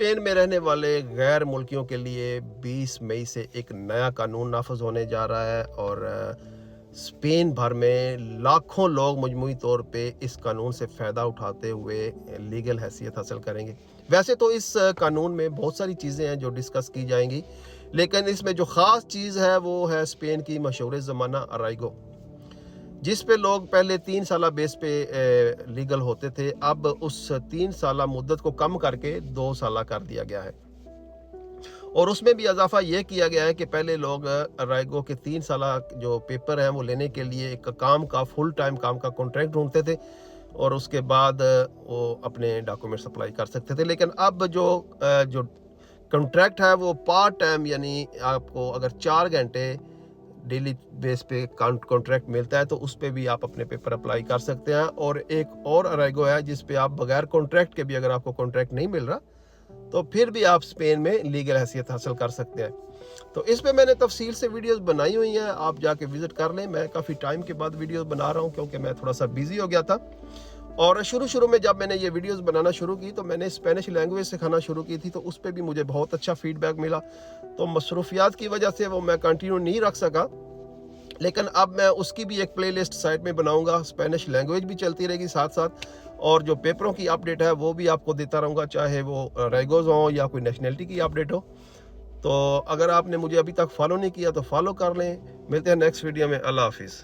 Spain में रहने वाले गैर मुल्कियों के लिए 20 मई से एक नया कानून नाफज होने जा रहा है और स्पेन भर में लाखों लोग मजमूई तौर पे इस कानून से फ़ायदा उठाते हुए लीगल हैसियत हासिल करेंगे। वैसे तो इस कानून में बहुत सारी चीज़ें हैं जो डिस्कस की जाएंगी, लेकिन इसमें जो ख़ास चीज़ है वो है स्पेन की मशहूर ज़माना अराइगो, जिस पे लोग पहले 3 साला बेस पे लीगल होते थे। अब उस 3 साला मुद्दत को कम करके 2 साला कर दिया गया है और उसमें भी इजाफा ये किया गया है कि पहले लोग अराइगो के 3 साला जो पेपर हैं वो लेने के लिए एक काम का फुल टाइम काम का कॉन्ट्रैक्ट ढूंढते थे और उसके बाद वो अपने डॉक्यूमेंट्स अप्लाई कर सकते थे। लेकिन अब जो कॉन्ट्रैक्ट है वो पार्ट टाइम, यानी आपको अगर 4 घंटे डेली बेस पे कॉन्ट्रैक्ट मिलता है तो उस पर भी आप अपने पेपर अप्लाई कर सकते हैं। और एक और अराइगो है जिस पे आप बगैर कॉन्ट्रैक्ट के भी, अगर आपको कॉन्ट्रैक्ट नहीं मिल रहा तो फिर भी आप स्पेन में लीगल हैसियत हासिल कर सकते हैं। तो इस पे मैंने तफसील से वीडियोस बनाई हुई हैं, आप जाके विजिट कर लें। मैं काफ़ी टाइम के बाद वीडियोस बना रहा हूँ क्योंकि मैं थोड़ा सा बिजी हो गया था। और शुरू में जब मैंने ये वीडियोस बनाना शुरू की तो मैंने स्पेनिश लैंग्वेज सिखाना शुरू की थी, तो उस पर भी मुझे बहुत अच्छा फीडबैक मिला। तो मसरूफियात की वजह से वो मैं कंटिन्यू नहीं रख सका, लेकिन अब मैं उसकी भी एक प्लेलिस्ट साइट में बनाऊंगा। स्पेनिश लैंग्वेज भी चलती रहेगी साथ साथ, और जो पेपरों की अपडेट है वो भी आपको देता रहूँगा, चाहे वो रेगोज हो या कोई नेशनलिटी की अपडेट हो। तो अगर आपने मुझे अभी तक फॉलो नहीं किया तो फॉलो कर लें। मिलते हैं नेक्स्ट वीडियो में। अल्लाह हाफिज़।